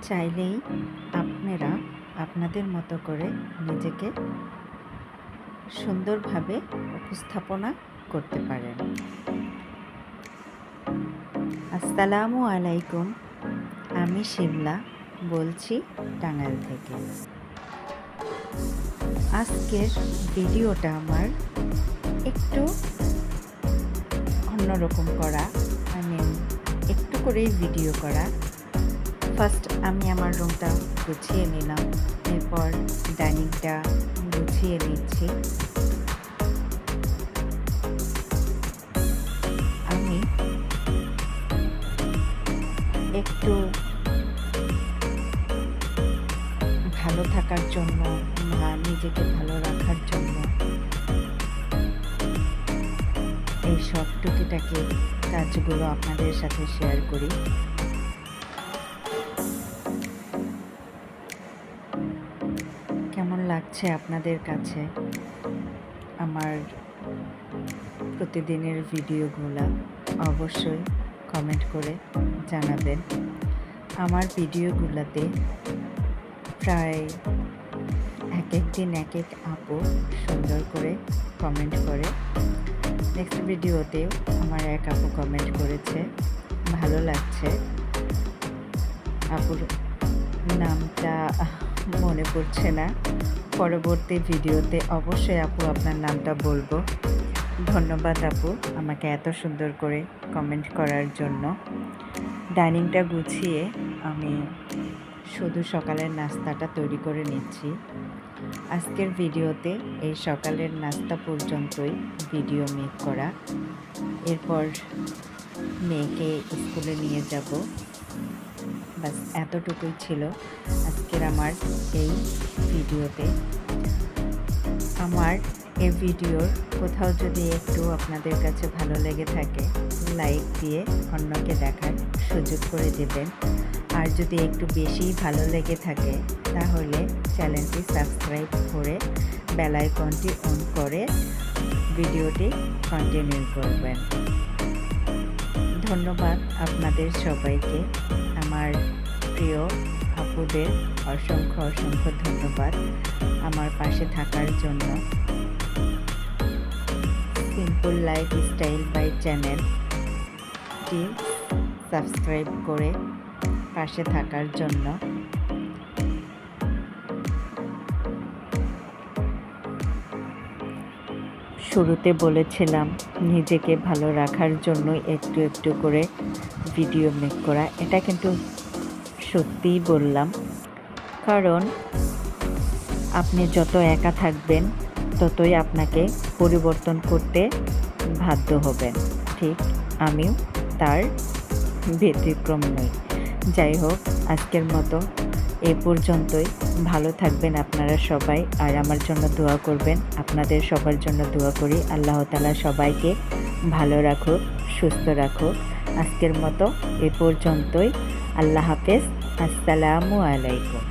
চাইলেই আপনারা আপনাদের মতো করে নিজেকে সুন্দরভাবে উপস্থাপনা করতে পারেন। আসসালামু আলাইকুম, আমি শিমলা বলছি টাঙ্গাইল থেকে। আজকের ভিডিওটা আমার একটু অন্যরকম করা, একটু করেই ভিডিও করা। ফার্স্ট আমি আমার রুমটা গুছিয়ে নিলাম, এরপর ডাইনিংটা গুছিয়ে নিচ্ছি। আমি একটু ভালো থাকার জন্য বা নিজেকে ভালো রাখার জন্য এই সব টুকিটাকি কাজগুলো আপনাদের সাথে শেয়ার করি। কেমন লাগছে আপনাদের কাছে আমার প্রতিদিনের ভিডিওগুলো অবশ্যই কমেন্ট করে জানাবেন। আমার ভিডিওগুলোতে প্রায় এক এক দিন এক এক আপু সুন্দর করে কমেন্ট করে। নেক্সট ভিডিওতেও আমার এক আপু কমেন্ট করেছে, ভালো লাগছে। আপুর নামটা মনে পড়ছে না, পরবর্তী ভিডিওতে অবশ্যই আপু আপনার নামটা বলবো। ধন্যবাদ আপু আমাকে এত সুন্দর করে কমেন্ট করার জন্য। ডাইনিংটা গুছিয়ে আমি শুধু সকালের নাস্তাটা তৈরি করে নিচ্ছি। আজকের ভিডিওতে এই সকালের নাস্তা পর্যন্তই ভিডিও মেক করা। এরপর মেয়েকে স্কুলে নিয়ে যাব, বাস এতটুকুই ছিল আজকের আমার এই ভিডিওতে। আমার এই ভিডিওর কোথাও যদি একটু আপনাদের কাছে ভালো লেগে থাকে, লাইক দিয়ে অন্যকে দেখার সুযোগ করে দেবেন। আর যদি একটু বেশি ভালো লেগে থাকে তাহলে চ্যানেলটি সাবস্ক্রাইব করে বেল আইকনটি অন করে ভিডিওটি কন্টিনিউ করবেন। ধন্যবাদ আপনাদের সবাইকে, আমার প্রিয় আপুদের অসংখ্য অসংখ্য ধন্যবাদ আমার পাশে থাকার জন্য। সিম্পল লাইফস্টাইল বাই চ্যানেলটি সাবস্ক্রাইব করে পাশে থাকার জন্য। শুরুতে বলেছিলাম নিজেকে ভালো রাখার জন্য একটু একটু করে ভিডিও মেক করা, এটা কিন্তু সত্যিই বললাম। কারণ আপনি যত একা থাকবেন ততই আপনাকে পরিবর্তন করতে বাধ্য হবেন। ঠিক আমিও তার ব্যতিক্রম নই। যাই হোক, আজকের মতো এ পর্যন্তই। ভালো থাকবেন আপনারা সবাই, আর আমার জন্য দোয়া করবেন। আপনাদের সবার জন্য দোয়া করি। আল্লাহ তাআলা সবাইকে ভালো রাখুক, সুস্থ রাখুক। আজকের মতো এ পর্যন্তই। আল্লাহ হাফেজ। আসসালামু আলাইকুম।